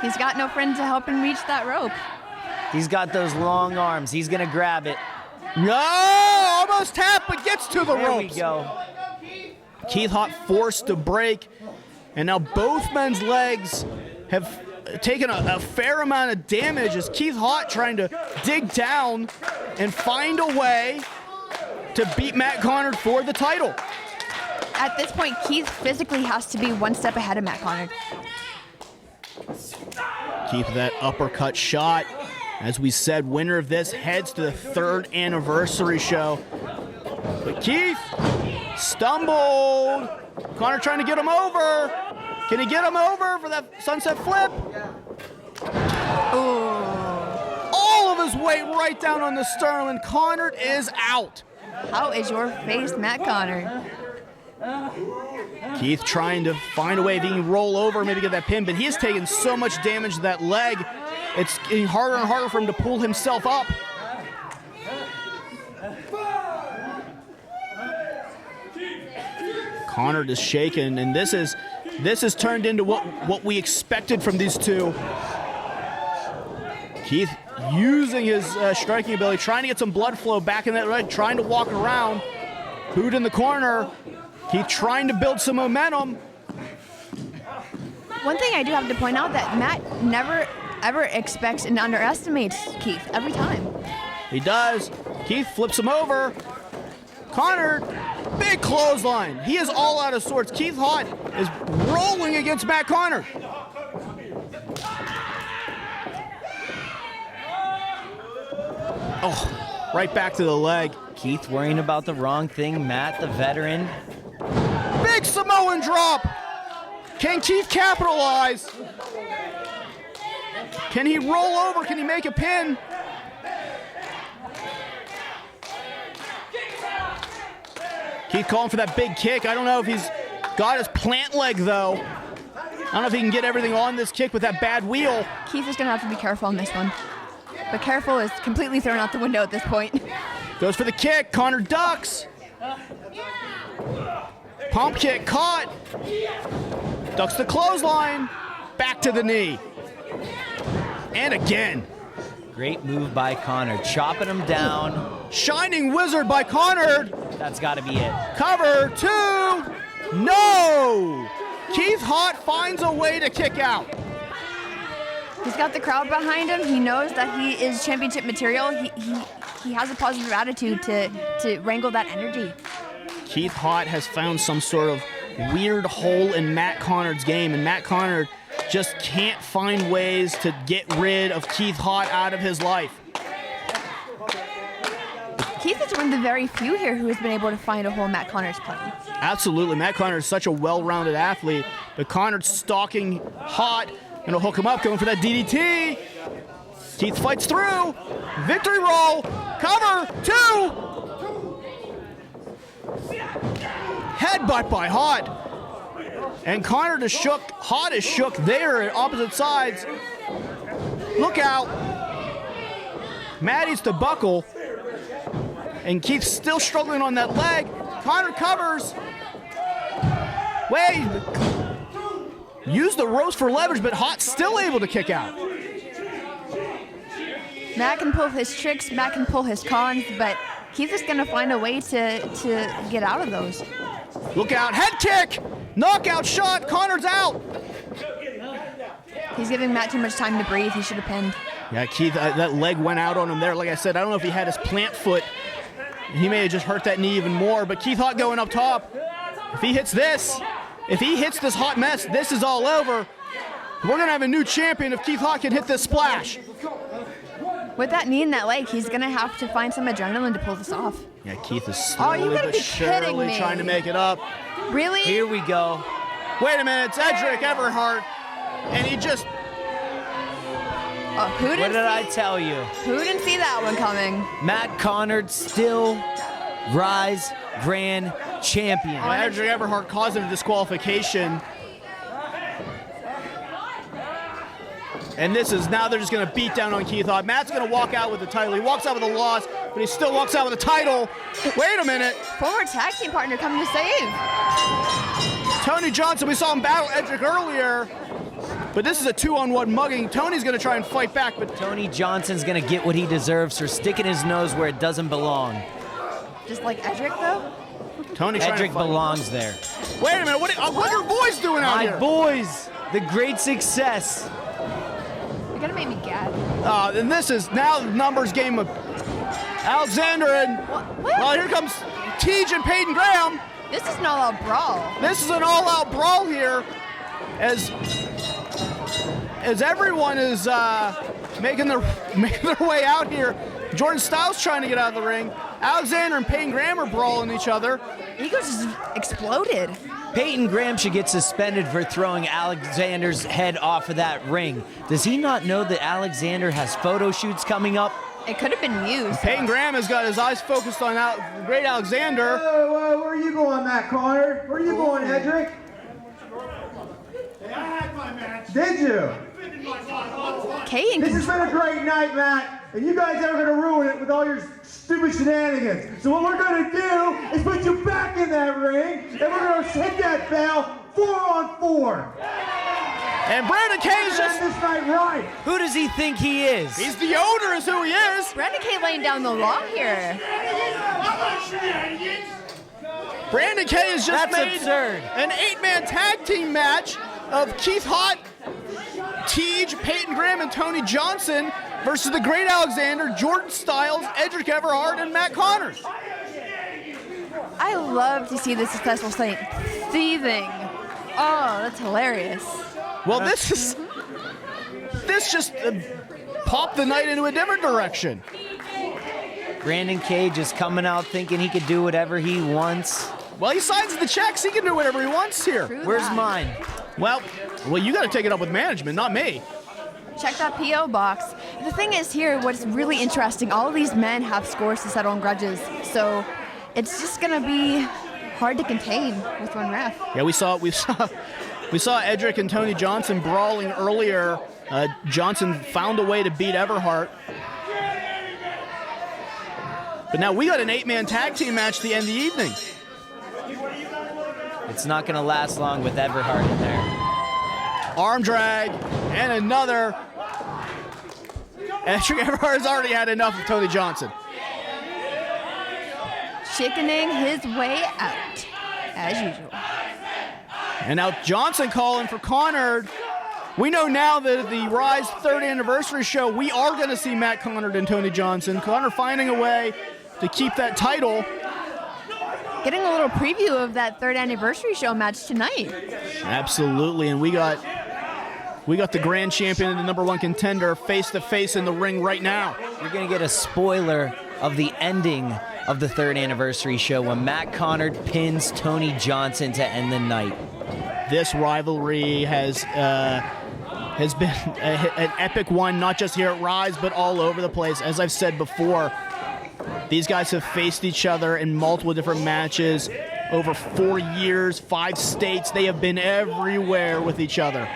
He's got no friend to help him reach that rope. He's got those long arms. He's going to grab it. No! Almost tapped, but gets to the ropes. There we go. Keith Hott forced to break, and now both men's legs have taken a fair amount of damage as Keith Hott trying to dig down and find a way to beat Matt Conard for the title. At this point, Keith physically has to be one step ahead of Matt Conard. Keith with that uppercut shot. As we said, winner of this heads to the 3rd anniversary show. But Keith stumbled. Conard trying to get him over. Can he get him over for that sunset flip? Oh. All of his weight right down on the sternum, and Conard is out. How is your face, Matt Conard? Keith trying to find a way if he can roll over, maybe get that pin, but he has taken so much damage to that leg, it's getting harder and harder for him to pull himself up. Conard is shaken, and this has turned into what we expected from these two. Keith using his striking ability, trying to get some blood flow back in that leg, trying to walk around. Hoot in the corner. Keith trying to build some momentum. One thing I do have to point out that Matt never ever expects and underestimates Keith every time. He does. Keith flips him over. Conard, big clothesline. He is all out of sorts. Keith Hott is rolling against Matt Conard. Oh, right back to the leg. Keith worrying about the wrong thing. Matt, the veteran. Big Samoan drop. Can Keith capitalize? Can he roll over? Can he make a pin? Keith calling for that big kick. I don't know if he's got his plant leg, though. I don't know if he can get everything on this kick with that bad wheel. Keith is going to have to be careful on this one. But careful is completely thrown out the window at this point. Goes for the kick. Connor ducks. Pump kick caught. Ducks the clothesline. Back to the knee. And again. Great move by Connard. Chopping him down. Shining Wizard by Conard. That's got to be it. Cover 2. No. Keith Hott finds a way to kick out. He's got the crowd behind him. He knows that he is championship material. He has a positive attitude to wrangle that energy. Keith Hott has found some sort of weird hole in Matt Conard's game, and Matt Conard just can't find ways to get rid of Keith Hott out of his life. Keith is one of the very few here who has been able to find a hole in Matt Conard's play. Absolutely. Matt Conard is such a well-rounded athlete, but Conard's stalking Hott. Gonna hook him up, going for that DDT. Keith fights through. Victory roll. Cover 2. Headbutt by Hott. And Conard is shook. Hott is shook there at opposite sides. Look out. Matt needs to buckle. And Keith's still struggling on that leg. Conard covers. Wait. Use the ropes for leverage, but Hott's still able to kick out. Matt can pull his tricks, Matt can pull his cons, but Keith is going to find a way to get out of those. Look out, head kick! Knockout shot, Conard's out! He's giving Matt too much time to breathe, he should have pinned. Yeah, Keith, that leg went out on him there. Like I said, I don't know if he had his plant foot. He may have just hurt that knee even more, but Keith Hott going up top. If he hits this, hot mess, this is all over. We're going to have a new champion if Keith Hott can hit this splash. With that knee and that leg, he's going to have to find some adrenaline to pull this off. Yeah, Keith is slowly you gotta but be kidding surely me. trying to make it up. Really? Here we go. Wait a minute, it's Edric Everhart, and he just... What did I tell you? Who didn't see that one coming? Matt Conard still Ryse Grand Champion. Edric Everhart causing a disqualification. And this is now they're just going to beat down on Keith Hott. Matt's going to walk out with the title. He walks out with a loss, but he still walks out with a title. Wait a minute. Former tag team partner coming to save. Tony Johnson, we saw him battle Edric earlier, but this is a 2-on-1 mugging. Tony's going to try and fight back, but Tony Johnson's going to get what he deserves for sticking his nose where it doesn't belong. Just like Edric, though? Tony Edric belongs there. Wait a minute, what are your boys doing out here? My boys, the great success. You're gonna make me gag. And this is now the numbers game of Alexander and What? well, here comes Tej and Payton Graham. This is an all-out brawl. This is an all-out brawl here, as everyone is making their way out here. Jordan Styles trying to get out of the ring. Alexander and Payton Graham are brawling each other. Egos just exploded. Payton Graham should get suspended for throwing Alexander's head off of that ring. Does he not know that Alexander has photo shoots coming up? It could have been used. Payton Graham has got his eyes focused on great Alexander. Whoa, where are you going, Matt Conard? Where are you going, Edric? Hey, I had my match. Did you? Kane. This has been a great night, Matt, and you guys are going to ruin it with all your stupid shenanigans. So what we're going to do is put you back in that ring, and we're going to hit that bell 4-on-4. And Braddock is just... this night right. Who does he think he is? He's the owner is who he is. Braddock laying down the law here. Brandon K has just made absurd. An 8-man tag team match of Keith Hott, Tej, Payton Graham, and Tony Johnson versus the Great Alexander, Jordan Styles, Edric Everhart, and Matt Connard. I love to see the successful Saint thieving. Oh, that's hilarious. Well, this just popped the night into a different direction. Brandon Cage is coming out thinking he could do whatever he wants. Well, he signs the checks. He can do whatever he wants here. Where's mine? Well, you got to take it up with management, not me. Check that P.O. box. The thing is here, what's really interesting, all of these men have scores to settle on grudges. So it's just going to be hard to contain with one ref. Yeah, we saw Edric and Tony Johnson brawling earlier. Johnson found a way to beat Everhart. But now we got an 8-man tag team match at the end of the evening. It's not going to last long with Everhart in there. Arm drag and another. Edric Everhart has already had enough of Tony Johnson. Chickening his way out, as usual. And now Johnson calling for Connard. We know now that at the Ryse 3rd anniversary show, we are going to see Matt Connard and Tony Johnson. Connard finding a way to keep that title. Getting a little preview of that 3rd anniversary show match tonight. Absolutely, and we got the grand champion and the #1 contender face to face in the ring right now. You're going to get a spoiler of the ending of the 3rd anniversary show when Matt Connard pins Tony Johnson to end the night. This rivalry has been an epic one, not just here at Ryse, but all over the place. As I've said before, these guys have faced each other in multiple different matches over 4 years, 5 states. They have been everywhere with each other.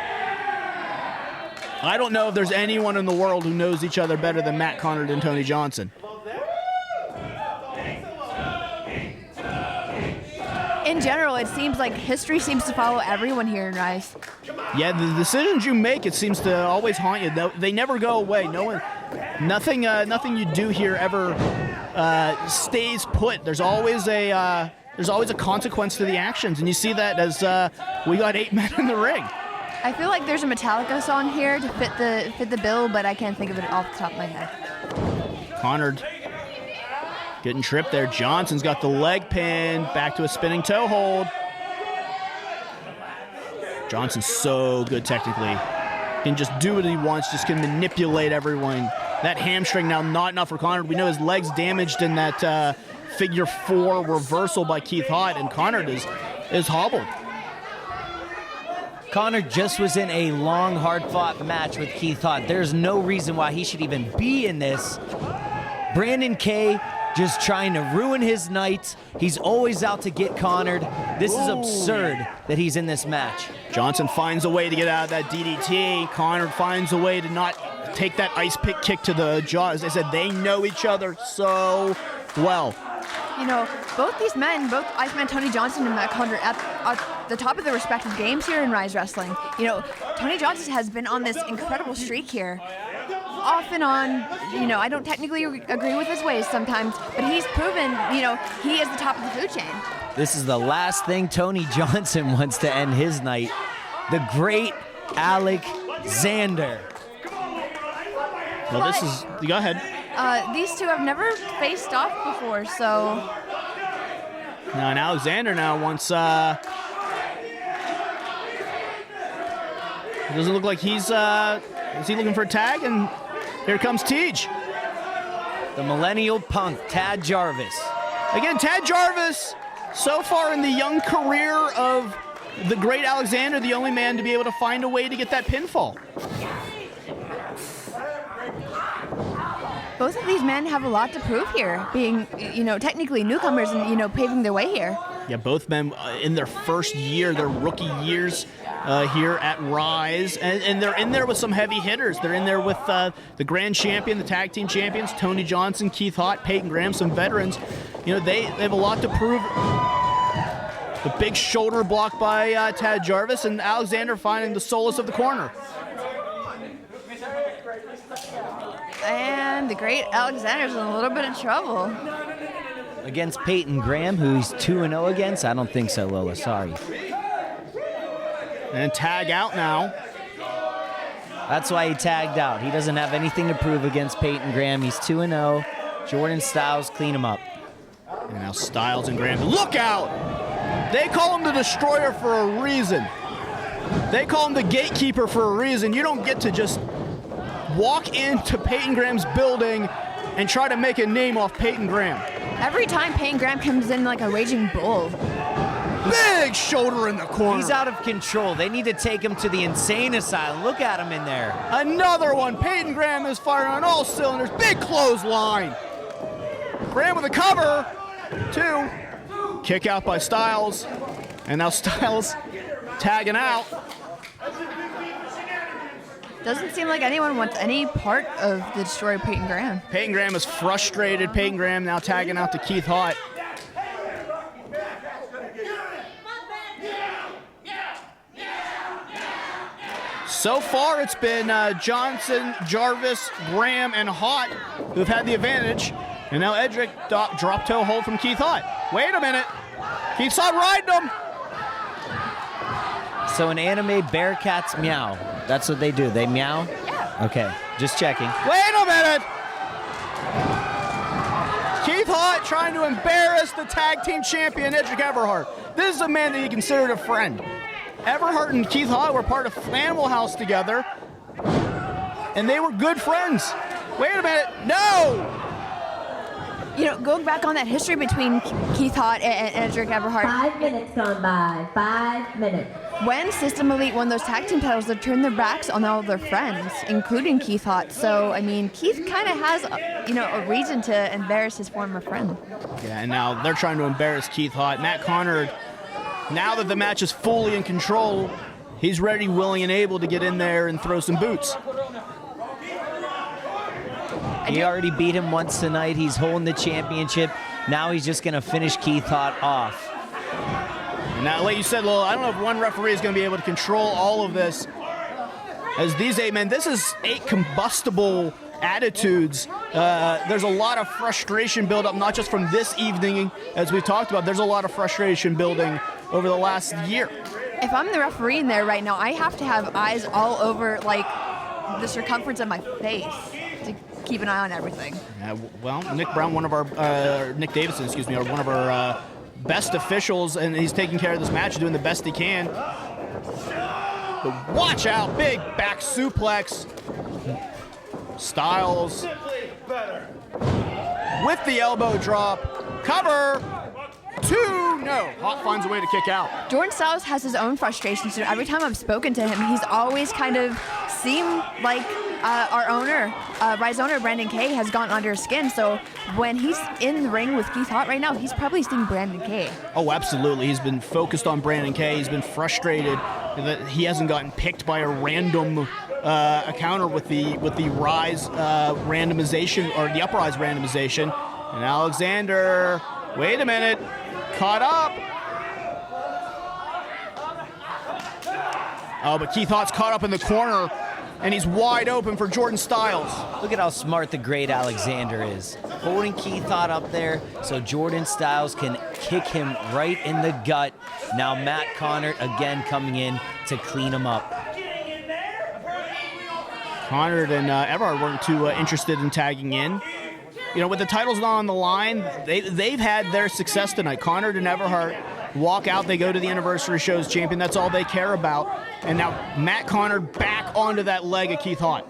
I don't know if there's anyone in the world who knows each other better than Matt Connard and Tony Johnson. In general, it seems like history seems to follow everyone here in Ryse. Yeah, the decisions you make, it seems to always haunt you. They never go away. Nothing you do here ever stays put. There's always a consequence to the actions, and you see that as we got 8 men in the ring. I feel like there's a Metallica song here to fit the bill, but I can't think of it off the top of my head. Connard getting tripped there. Johnson's got the leg pin, back to a spinning toe hold. Johnson's so good technically. Can just do what he wants, just can manipulate everyone. That hamstring now not enough for Connard. We know his leg's damaged in that figure 4 reversal by Keith Hott, and Connard is hobbled. Connard just was in a long, hard-fought match with Keith Hott. There's no reason why he should even be in this. Brandon K just trying to ruin his night. He's always out to get Connard. This is absurd that he's in this match. Johnson finds a way to get out of that DDT. Connard finds a way to not take that ice pick kick to the jaw. As I said, they know each other so well. You know, both these men, both Iceman Tony Johnson and Matt Connard at the top of their respective games here in Ryse Wrestling. You know, Tony Johnson has been on this incredible streak here. Off and on, you know, I don't technically agree with his ways sometimes, but he's proven, you know, he is the top of the food chain. This is the last thing Tony Johnson wants to end his night. The great Alexander. Well, go ahead. These two have never faced off before, so. Now, and Alexander now wants, it doesn't look like is he looking for a tag? And here comes Tej. The millennial punk, Tad Jarvis. Again, Tad Jarvis, so far in the young career of the great Alexander, the only man to be able to find a way to get that pinfall. Both of these men have a lot to prove here, being, you know, technically newcomers and, you know, paving their way here. Yeah, both men in their first year, their rookie years here at Ryse, and they're in there with some heavy hitters. They're in there with the grand champion, the tag team champions, Tony Johnson, Keith Hott, Payton Graham, some veterans. You know, they have a lot to prove. The big shoulder block by Tad Jarvis, and Alexander finding the solace of the corner. And the great Alexander's in a little bit of trouble. Against Payton Graham, who he's 2-0 against? I don't think so, Lola. Sorry. And tag out now. That's why he tagged out. He doesn't have anything to prove against Payton Graham. He's 2-0. Jordan Styles, clean him up. And now Styles and Graham. Look out! They call him the Destroyer for a reason. They call him the Gatekeeper for a reason. You don't get to just walk into Payton Graham's building and try to make a name off Payton Graham. Every time Payton Graham comes in like a raging bull. Big shoulder in the corner. He's out of control. They need to take him to the insane asylum. Look at him in there. Another one. Payton Graham is firing on all cylinders. Big clothesline. Graham with a cover. 2. Kick out by Styles. And now Styles tagging out. Doesn't seem like anyone wants any part of the Destroyer Payton Graham. Payton Graham is frustrated. Payton Graham now tagging out to Keith Hott. So far, it's been Johnson, Jarvis, Graham, and Hott who've had the advantage. And now Edric drop toe hold from Keith Hott. Wait a minute. Keith Hott riding him. So in anime, bear cats meow. That's what they do. They meow? Yeah. Okay, just checking. Wait a minute. Keith Hott trying to embarrass the tag team champion, Edric Everhart. This is a man that he considered a friend. Everhart and Keith Hott were part of Animal House together, and they were good friends. Wait a minute. No! You know, going back on that history between Keith Hott and Edric Everhart. 5 minutes gone by. 5 minutes. When System Elite won those tag team titles, they turned their backs on all their friends, including Keith Hott. So, I mean, Keith kind of has, a reason to embarrass his former friend. Yeah, and now they're trying to embarrass Keith Hott. Matt Conard, now that the match is fully in control, he's ready, willing, and able to get in there and throw some boots. He already beat him once tonight. He's holding the championship. Now he's just going to finish Keith Hott off. And now, like you said, Lil, I don't know if one referee is going to be able to control all of this. As these 8 men, this is 8 combustible attitudes. There's a lot of frustration build up, not just from this evening, as we talked about. There's a lot of frustration building over the last year. If I'm the referee in there right now, I have to have eyes all over, like, the circumference of my face to keep an eye on everything. Well, Nick Brown, Nick Davison, one of our best officials, and he's taking care of this match, doing the best he can. But watch out, big back suplex. Styles with the elbow drop. Cover. 2, no. Hott finds a way to kick out. Jordan Styles has his own frustrations. Every time I've spoken to him, he's always kind of seemed like our owner, Ryse owner Brandon Kay, has gotten under his skin. So when he's in the ring with Keith Hott right now, he's probably seeing Brandon Kay. Oh, absolutely. He's been focused on Brandon Kay. He's been frustrated that he hasn't gotten picked by a random encounter with the Ryse randomization, or the Uprise randomization. And Alexander, wait a minute, caught up. Oh, but Keith Hott's caught up in the corner, and he's wide open for Jordan Styles. Look at how smart the great Alexander is. Holding Keith Hott up there so Jordan Styles can kick him right in the gut. Now Matt Conard again coming in to clean him up. Conard and Everhart weren't too interested in tagging in. You know, with the titles not on the line, they've had their success tonight. Conard and Everhart walk out, they go to the anniversary shows champion. That's all they care about. And now Matt Conard back onto that leg of Keith Hott.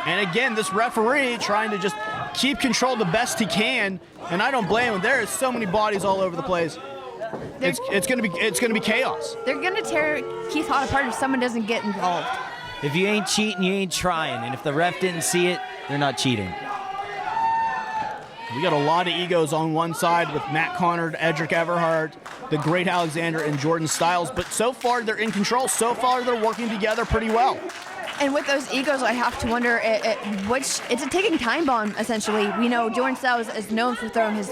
And again, this referee trying to just keep control the best he can, and I don't blame him. There is so many bodies all over the place. It's gonna be chaos. They're gonna tear Keith Hott apart if someone doesn't get involved. If you ain't cheating, you ain't trying. And if the ref didn't see it, they're not cheating. We got a lot of egos on one side with Matt Conard, Edric Everhart, the great Alexander, and Jordan Styles. But so far, they're in control. So far, they're working together pretty well. And with those egos, I have to wonder which it's a ticking time bomb essentially. We know Jordan Styles is known for throwing his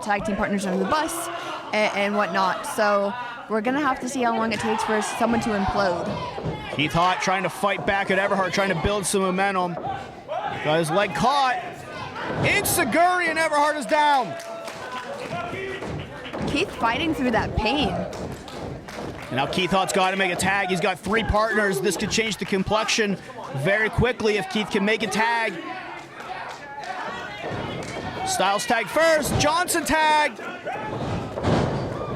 tag team partners under the bus and whatnot. So we're gonna have to see how long it takes for someone to implode. Keith Hott trying to fight back at Everhart, trying to build some momentum. Got his leg caught. Insiguri and Everhart is down. Keith fighting through that pain. And now Keith Hott's got to make a tag. He's got 3 partners. This could change the complexion very quickly if Keith can make a tag. Styles tag first. Johnson tagged.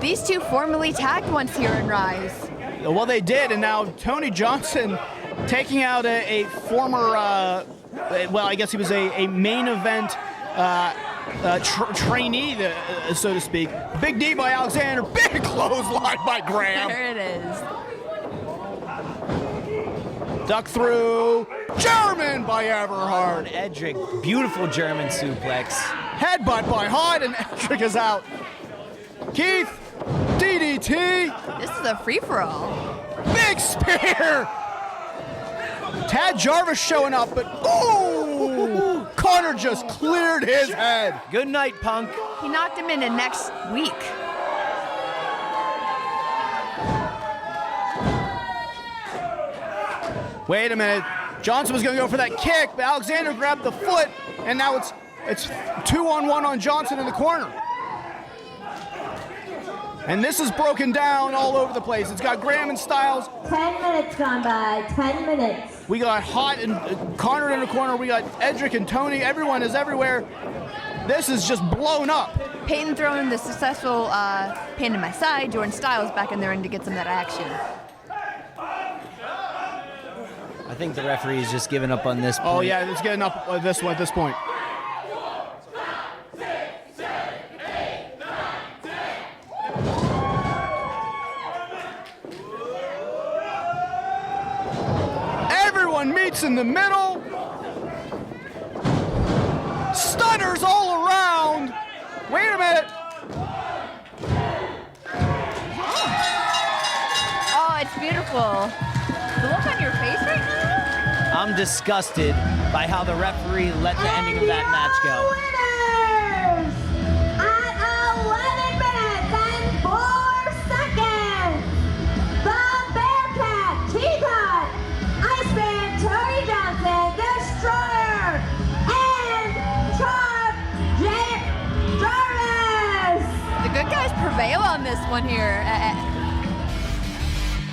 These two formerly tagged once here in Ryse. Well, they did, and now Tony Johnson taking out a former, well, I guess he was a main event trainee, so to speak. Big D by Alexander, big clothesline by Graham. There it is. Duck through, German by Everhart. Edric, beautiful German suplex. Headbutt by Hott, and Edric is out. Keith, DDT. This is a free-for-all. Big spear. Tad Jarvis showing up, but ooh, Connard just cleared his head. Good night, Punk. He knocked him into next week. Wait a minute. Johnson was going to go for that kick, but Alexander grabbed the foot, and now it's 2-on-1 on Johnson in the corner. And this is broken down all over the place. It's got Graham and Styles. 10 minutes gone by, 10 minutes. We got Hott and Conard in the corner. We got Edric and Tony. Everyone is everywhere. This is just blown up. Payton throwing the successful pain in my side. Jordan Styles back in there in to get some of that action. I think the referee is just giving up on this point. Oh, yeah, it's getting up at this point. Everyone meets in the middle. Stunners all around. Wait a minute. Oh, it's beautiful. The look on your face right now? I'm disgusted by how the referee let the ending of that match go. Winners at 11 minutes and 4 seconds. The Bearcat, Keith Hott, Iceman, Tony Johnson, Destroyer, and Jarvis. The good guys prevail on this one here.